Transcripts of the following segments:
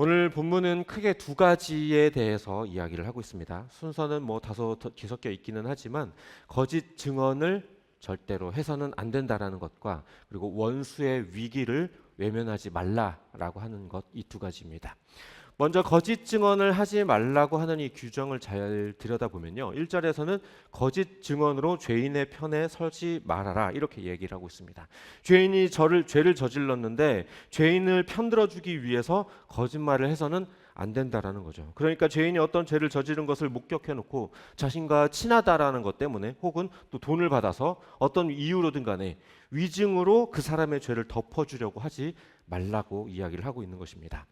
오늘 본문은 크게 두 가지에 대해서 이야기를 하고 있습니다. 순서는 다소 뒤섞여 있기는 하지만 거짓 증언을 절대로 해서는 안 된다라는 것과 그리고 원수의 위기를 외면하지 말라라고 하는 것, 이 두 가지입니다. 먼저 거짓 증언을 하지 말라고 하는 이 규정을 잘 들여다보면요, 1절에서는 거짓 증언으로 죄인의 편에 서지 말아라 이렇게 얘기를 하고 있습니다. 죄인이 죄를 저질렀는데 죄인을 편들어주기 위해서 거짓말을 해서는 안 된다라는 거죠. 그러니까 죄인이 어떤 죄를 저지른 것을 목격해놓고 자신과 친하다라는 것 때문에 혹은 또 돈을 받아서 어떤 이유로든 간에 위증으로 그 사람의 죄를 덮어주려고 하지 말라고 이야기를 하고 있는 것입니다.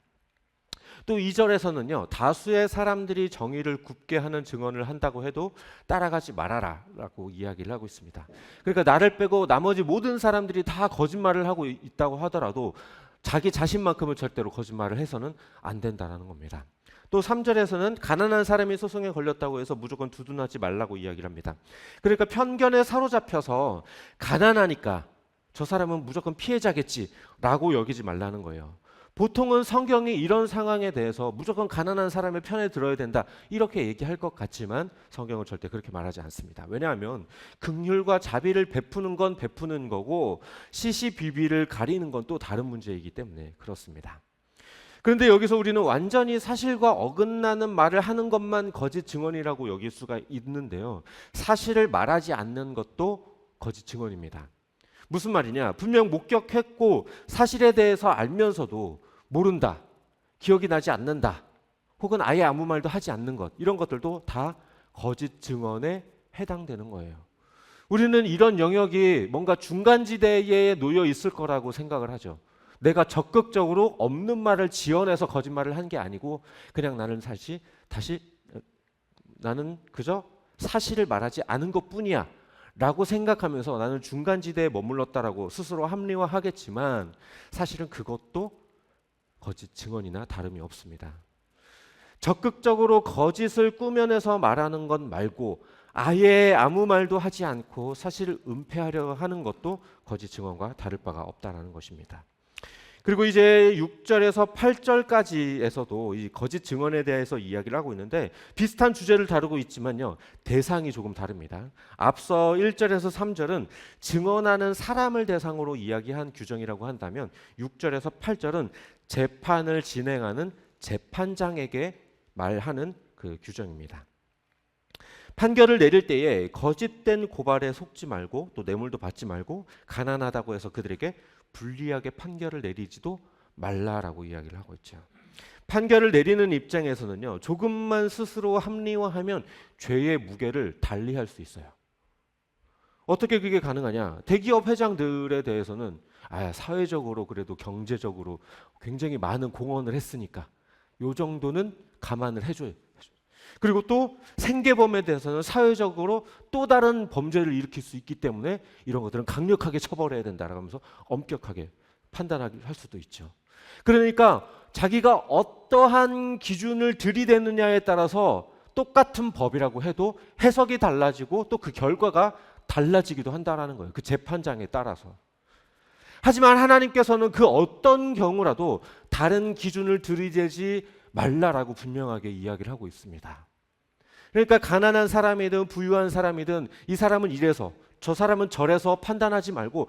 또 2절에서는요, 다수의 사람들이 정의를 굽게 하는 증언을 한다고 해도 따라가지 말아라 라고 이야기를 하고 있습니다. 그러니까 나를 빼고 나머지 모든 사람들이 다 거짓말을 하고 있다고 하더라도 자기 자신만큼은 절대로 거짓말을 해서는 안 된다는 겁니다. 또 3절에서는 가난한 사람이 소송에 걸렸다고 해서 무조건 두둔하지 말라고 이야기를 합니다. 그러니까 편견에 사로잡혀서 가난하니까 저 사람은 무조건 피해자겠지라고 여기지 말라는 거예요. 보통은 성경이 이런 상황에 대해서 무조건 가난한 사람의 편에 들어야 된다 이렇게 얘기할 것 같지만 성경은 절대 그렇게 말하지 않습니다. 왜냐하면 긍휼과 자비를 베푸는 건 베푸는 거고 시시비비를 가리는 건 또 다른 문제이기 때문에 그렇습니다. 그런데 여기서 우리는 완전히 사실과 어긋나는 말을 하는 것만 거짓 증언이라고 여길 수가 있는데요, 사실을 말하지 않는 것도 거짓 증언입니다. 무슨 말이냐? 분명 목격했고 사실에 대해서 알면서도 모른다, 기억이 나지 않는다, 혹은 아예 아무 말도 하지 않는 것, 이런 것들도 다 거짓 증언에 해당되는 거예요. 우리는 이런 영역이 뭔가 중간지대에 놓여 있을 거라고 생각을 하죠. 내가 적극적으로 없는 말을 지어내서 거짓말을 한 게 아니고 그냥 나는 그저 사실을 말하지 않은 것뿐이야 라고 생각하면서 나는 중간지대에 머물렀다라고 스스로 합리화하겠지만 사실은 그것도 거짓 증언이나 다름이 없습니다. 적극적으로 거짓을 꾸며내서 말하는 것 말고 아예 아무 말도 하지 않고 사실을 은폐하려 하는 것도 거짓 증언과 다를 바가 없다라는 것입니다. 그리고 이제 6절에서 8절까지에서도 이 거짓 증언에 대해서 이야기를 하고 있는데 비슷한 주제를 다루고 있지만요, 대상이 조금 다릅니다. 앞서 1절에서 3절은 증언하는 사람을 대상으로 이야기한 규정이라고 한다면 6절에서 8절은 재판을 진행하는 재판장에게 말하는 그 규정입니다. 판결을 내릴 때에 거짓된 고발에 속지 말고 또 뇌물도 받지 말고 가난하다고 해서 그들에게 불리하게 판결을 내리지도 말라라고 이야기를 하고 있죠. 판결을 내리는 입장에서는요, 조금만 스스로 합리화하면 죄의 무게를 달리할 수 있어요. 어떻게 그게 가능하냐? 대기업 회장들에 대해서는 사회적으로 그래도 경제적으로 굉장히 많은 공헌을 했으니까 요 정도는 감안을 해줘요. 그리고 또 생계범에 대해서는 사회적으로 또 다른 범죄를 일으킬 수 있기 때문에 이런 것들은 강력하게 처벌해야 된다라고 하면서 엄격하게 판단하게 할 수도 있죠. 그러니까 자기가 어떠한 기준을 들이대느냐에 따라서 똑같은 법이라고 해도 해석이 달라지고 또 그 결과가 달라지기도 한다는 거예요. 그 재판장에 따라서. 하지만 하나님께서는 그 어떤 경우라도 다른 기준을 들이대지 말라라고 분명하게 이야기를 하고 있습니다. 그러니까 가난한 사람이든 부유한 사람이든 이 사람은 이래서 저 사람은 저래서 판단하지 말고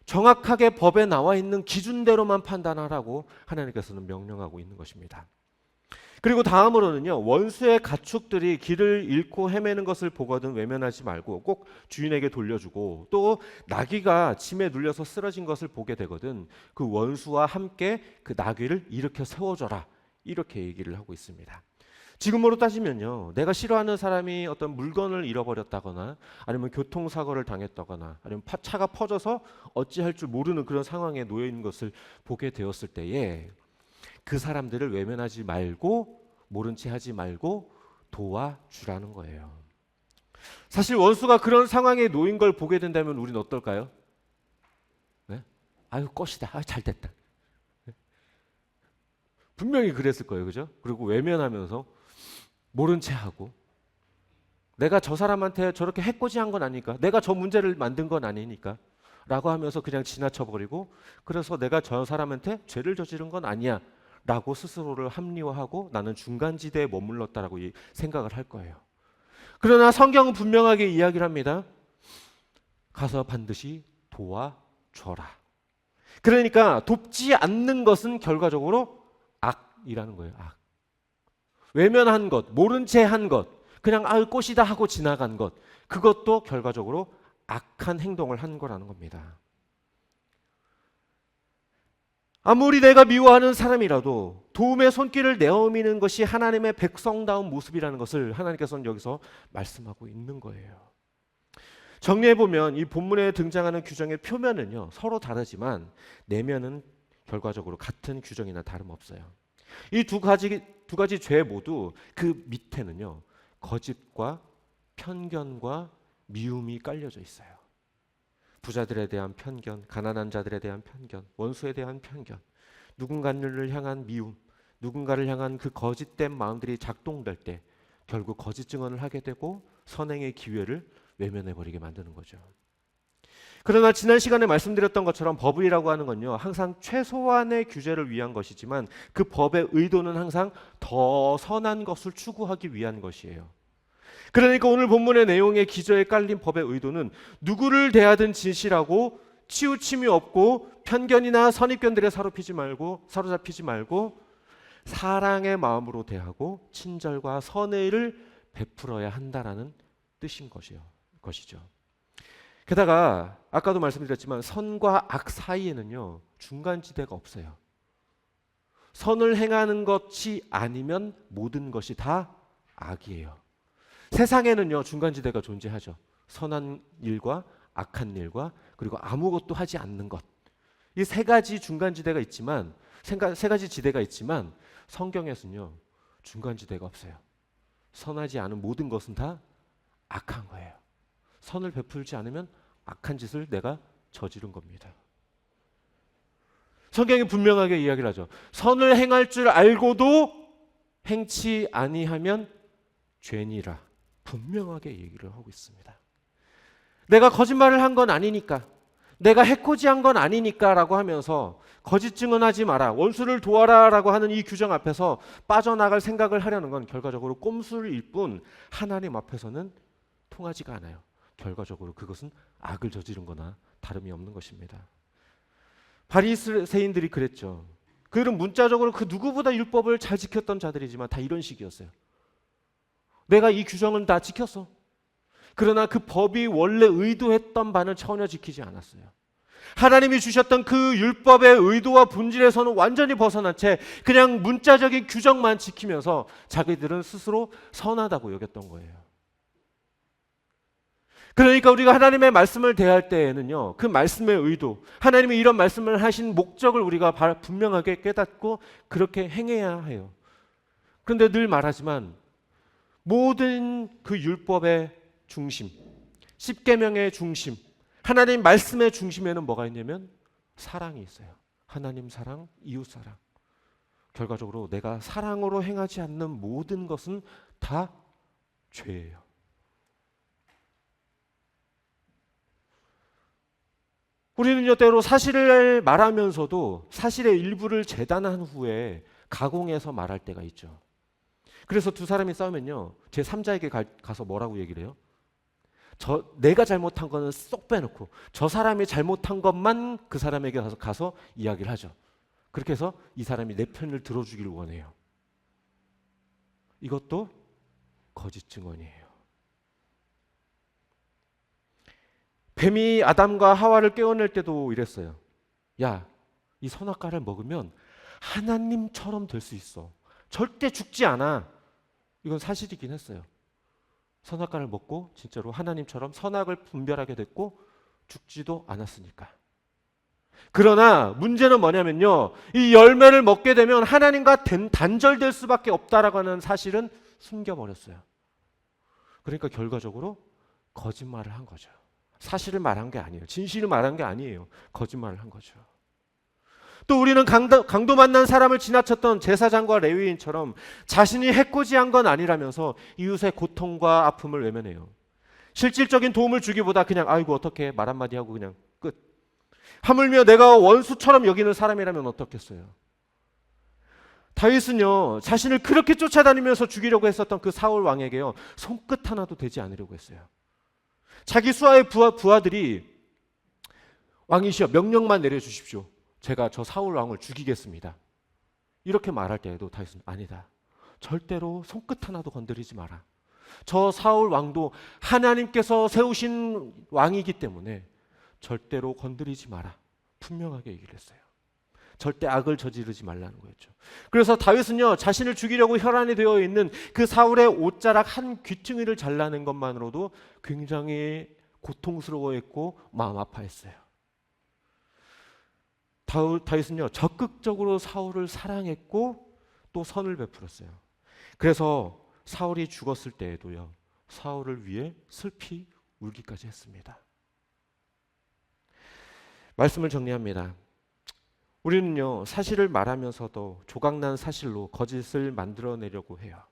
정확하게 법에 나와 있는 기준대로만 판단하라고 하나님께서는 명령하고 있는 것입니다. 그리고 다음으로는요, 원수의 가축들이 길을 잃고 헤매는 것을 보거든 외면하지 말고 꼭 주인에게 돌려주고, 또 나귀가 짐에 눌려서 쓰러진 것을 보게 되거든 그 원수와 함께 그 나귀를 일으켜 세워줘라 이렇게 얘기를 하고 있습니다. 지금으로 따지면요, 내가 싫어하는 사람이 어떤 물건을 잃어버렸다거나 아니면 교통사고를 당했다거나 아니면 차가 퍼져서 어찌할 줄 모르는 그런 상황에 놓여 있는 것을 보게 되었을 때에 그 사람들을 외면하지 말고 모른 채 하지 말고 도와주라는 거예요. 사실 원수가 그런 상황에 놓인 걸 보게 된다면 우리는 어떨까요? 네? 아유 꽃이다, 잘 됐다. 분명히 그랬을 거예요, 그죠? 그리고 외면하면서 모른 채 하고, 내가 저 사람한테 저렇게 해코지한 건 아니니까, 내가 저 문제를 만든 건 아니니까 라고 하면서 그냥 지나쳐버리고, 그래서 내가 저 사람한테 죄를 저지른 건 아니야 라고 스스로를 합리화하고 나는 중간지대에 머물렀다라고 생각을 할 거예요. 그러나 성경은 분명하게 이야기를 합니다. 가서 반드시 도와줘라. 그러니까 돕지 않는 것은 결과적으로 악이라는 거예요. 악. 외면한 것, 모른 채 한 것, 그냥 꽃이다 하고 지나간 것, 그것도 결과적으로 악한 행동을 한 거라는 겁니다. 아무리 내가 미워하는 사람이라도 도움의 손길을 내어미는 것이 하나님의 백성다운 모습이라는 것을 하나님께서는 여기서 말씀하고 있는 거예요. 정리해보면 이 본문에 등장하는 규정의 표면은요 서로 다르지만 내면은 결과적으로 같은 규정이나 다름없어요. 이 두 가지 죄 모두 그 밑에는요 거짓과 편견과 미움이 깔려져 있어요. 부자들에 대한 편견, 가난한 자들에 대한 편견, 원수에 대한 편견, 누군가를 향한 미움, 누군가를 향한 그 거짓된 마음들이 작동될 때 결국 거짓 증언을 하게 되고 선행의 기회를 외면해버리게 만드는 거죠. 그러나 지난 시간에 말씀드렸던 것처럼 법이라고 하는 건요 항상 최소한의 규제를 위한 것이지만 그 법의 의도는 항상 더 선한 것을 추구하기 위한 것이에요. 그러니까 오늘 본문의 내용의 기저에 깔린 법의 의도는 누구를 대하든 진실하고 치우침이 없고 편견이나 선입견들에 사로잡히지 말고 사랑의 마음으로 대하고 친절과 선의를 베풀어야 한다라는 뜻인 것이죠. 게다가 아까도 말씀드렸지만 선과 악 사이에는요 중간지대가 없어요. 선을 행하는 것이 아니면 모든 것이 다 악이에요. 세상에는요 중간지대가 존재하죠. 선한 일과 악한 일과 그리고 아무것도 하지 않는 것. 이 세 가지 중간지대가 있지만 세 가지 지대가 있지만 성경에서는요 중간지대가 없어요. 선하지 않은 모든 것은 다 악한 거예요. 선을 베풀지 않으면 악한 짓을 내가 저지른 겁니다. 성경이 분명하게 이야기를 하죠. 선을 행할 줄 알고도 행치 아니하면 죄니라. 분명하게 얘기를 하고 있습니다. 내가 거짓말을 한 건 아니니까, 내가 해코지한 건 아니니까 라고 하면서 거짓 증언하지 마라, 원수를 도와라 라고 하는 이 규정 앞에서 빠져나갈 생각을 하려는 건 결과적으로 꼼수일 뿐 하나님 앞에서는 통하지가 않아요. 결과적으로 그것은 악을 저지른 거나 다름이 없는 것입니다. 바리새인들이 그랬죠. 그들은 문자적으로 그 누구보다 율법을 잘 지켰던 자들이지만 다 이런 식이었어요. 내가 이 규정은 다 지켰어. 그러나 그 법이 원래 의도했던 바는 전혀 지키지 않았어요. 하나님이 주셨던 그 율법의 의도와 본질에서는 완전히 벗어난 채 그냥 문자적인 규정만 지키면서 자기들은 스스로 선하다고 여겼던 거예요. 그러니까 우리가 하나님의 말씀을 대할 때에는요 그 말씀의 의도, 하나님이 이런 말씀을 하신 목적을 우리가 분명하게 깨닫고 그렇게 행해야 해요. 그런데 늘 말하지만 모든 그 율법의 중심, 십계명의 중심, 하나님 말씀의 중심에는 뭐가 있냐면 사랑이 있어요. 하나님 사랑, 이웃 사랑. 결과적으로 내가 사랑으로 행하지 않는 모든 것은 다 죄예요. 우리는요 때로 사실을 말하면서도 사실의 일부를 재단한 후에 가공해서 말할 때가 있죠. 그래서 두 사람이 싸우면요 제3자에게 가서 뭐라고 얘기를 해요? 내가 잘못한 거는 쏙 빼놓고 저 사람이 잘못한 것만 그 사람에게 가서 이야기를 하죠. 그렇게 해서 이 사람이 내 편을 들어주길 원해요. 이것도 거짓 증언이에요. 뱀이 아담과 하와를 깨어낼 때도 이랬어요. 야, 이 선악과를 먹으면 하나님처럼 될 수 있어. 절대 죽지 않아. 이건 사실이긴 했어요. 선악과를 먹고 진짜로 하나님처럼 선악을 분별하게 됐고 죽지도 않았으니까. 그러나 문제는 뭐냐면요. 이 열매를 먹게 되면 하나님과 단절될 수밖에 없다라고 하는 사실은 숨겨버렸어요. 그러니까 결과적으로 거짓말을 한 거죠. 사실을 말한 게 아니에요. 진실을 말한 게 아니에요. 거짓말을 한 거죠. 또 우리는 강도 만난 사람을 지나쳤던 제사장과 레위인처럼 자신이 해코지한 건 아니라면서 이웃의 고통과 아픔을 외면해요. 실질적인 도움을 주기보다 그냥 아이고 어떡해 말 한마디 하고 그냥 끝. 하물며 내가 원수처럼 여기는 사람이라면 어떻겠어요. 다윗은요, 자신을 그렇게 쫓아다니면서 죽이려고 했었던 그 사울 왕에게요, 손끝 하나도 대지 않으려고 했어요. 자기 수하의 부하들이 왕이시여 명령만 내려주십시오. 제가 저 사울 왕을 죽이겠습니다. 이렇게 말할 때에도 다윗은 아니다. 절대로 손끝 하나도 건드리지 마라. 저 사울 왕도 하나님께서 세우신 왕이기 때문에 절대로 건드리지 마라. 분명하게 얘기를 했어요. 절대 악을 저지르지 말라는 거였죠. 그래서 다윗은요, 자신을 죽이려고 혈안이 되어 있는 그 사울의 옷자락 한 귀퉁이를 잘라낸 것만으로도 굉장히 고통스러워했고 마음 아파했어요. 다윗은요, 적극적으로 사울을 사랑했고 또 선을 베풀었어요. 그래서 사울이 죽었을 때에도요, 사울을 위해 슬피 울기까지 했습니다. 말씀을 정리합니다. 우리는요, 사실을 말하면서도 조각난 사실로 거짓을 만들어내려고 해요.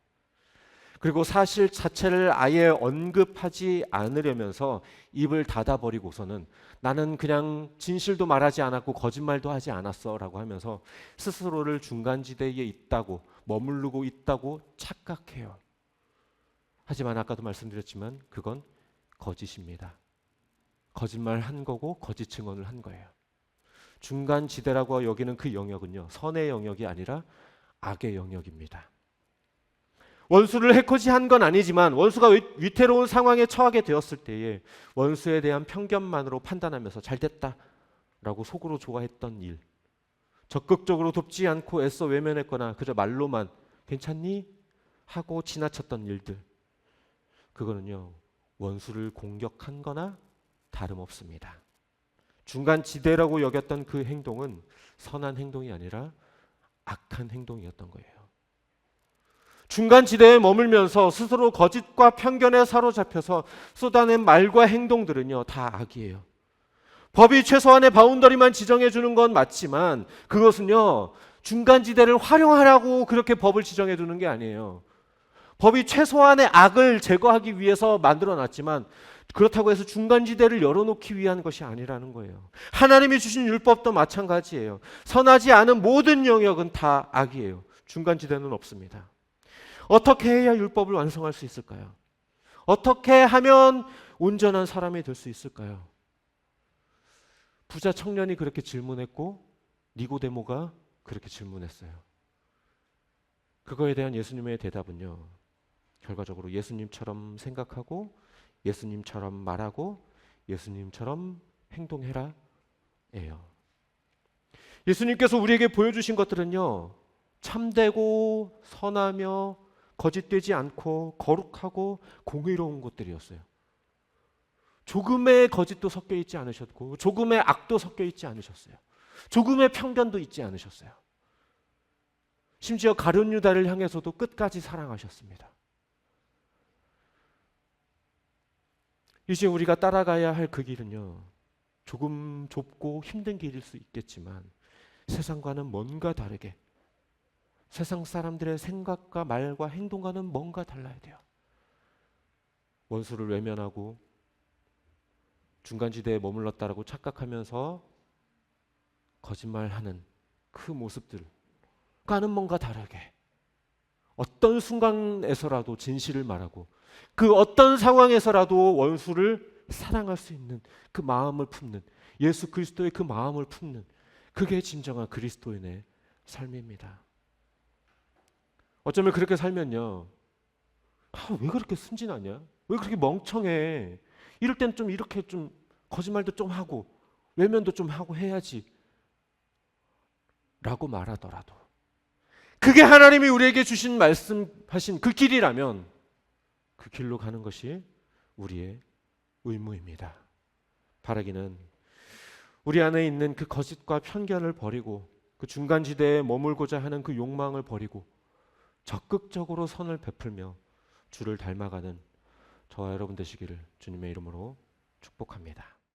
그리고 사실 자체를 아예 언급하지 않으려면서 입을 닫아버리고서는 나는 그냥 진실도 말하지 않았고 거짓말도 하지 않았어 라고 하면서 스스로를 중간지대에 있다고, 머무르고 있다고 착각해요. 하지만 아까도 말씀드렸지만 그건 거짓입니다. 거짓말 한 거고 거짓 증언을 한 거예요. 중간지대라고 여기는 그 영역은요, 선의 영역이 아니라 악의 영역입니다. 원수를 해코지한 건 아니지만 원수가 위태로운 상황에 처하게 되었을 때에 원수에 대한 편견만으로 판단하면서 잘됐다라고 속으로 좋아했던 일, 적극적으로 돕지 않고 애써 외면했거나 그저 말로만 괜찮니? 하고 지나쳤던 일들, 그거는요, 원수를 공격한 거나 다름없습니다. 중간지대라고 여겼던 그 행동은 선한 행동이 아니라 악한 행동이었던 거예요. 중간지대에 머물면서 스스로 거짓과 편견에 사로잡혀서 쏟아낸 말과 행동들은요, 다 악이에요. 법이 최소한의 바운더리만 지정해 주는 건 맞지만 그것은요, 중간지대를 활용하라고 그렇게 법을 지정해 두는 게 아니에요. 법이 최소한의 악을 제거하기 위해서 만들어 놨지만 그렇다고 해서 중간지대를 열어놓기 위한 것이 아니라는 거예요. 하나님이 주신 율법도 마찬가지예요. 선하지 않은 모든 영역은 다 악이에요. 중간지대는 없습니다. 어떻게 해야 율법을 완성할 수 있을까요? 어떻게 하면 온전한 사람이 될 수 있을까요? 부자 청년이 그렇게 질문했고 니고데모가 그렇게 질문했어요. 그거에 대한 예수님의 대답은요, 결과적으로 예수님처럼 생각하고 예수님처럼 말하고 예수님처럼 행동해라 예요. 예수님께서 우리에게 보여주신 것들은요, 참되고 선하며 거짓되지 않고 거룩하고 공의로운 것들이었어요. 조금의 거짓도 섞여 있지 않으셨고 조금의 악도 섞여 있지 않으셨어요. 조금의 편견도 있지 않으셨어요. 심지어 가룟 유다를 향해서도 끝까지 사랑하셨습니다. 이제 우리가 따라가야 할 그 길은요, 조금 좁고 힘든 길일 수 있겠지만 세상과는 뭔가 다르게, 세상 사람들의 생각과 말과 행동과는 뭔가 달라야 돼요. 원수를 외면하고 중간지대에 머물렀다라고 착각하면서 거짓말하는 그 모습들과는 뭔가 다르게 어떤 순간에서라도 진실을 말하고 그 어떤 상황에서라도 원수를 사랑할 수 있는 그 마음을 품는, 예수 그리스도의 그 마음을 품는, 그게 진정한 그리스도인의 삶입니다. 어쩌면 그렇게 살면요, 왜 그렇게 순진하냐? 왜 그렇게 멍청해? 이럴 땐 좀 이렇게 좀 거짓말도 좀 하고 외면도 좀 하고 해야지 라고 말하더라도 그게 하나님이 우리에게 주신 말씀하신 그 길이라면 그 길로 가는 것이 우리의 의무입니다. 바라기는 우리 안에 있는 그 거짓과 편견을 버리고 그 중간지대에 머물고자 하는 그 욕망을 버리고 적극적으로 선을 베풀며 주를 닮아가는 저와 여러분 되시기를 주님의 이름으로 축복합니다.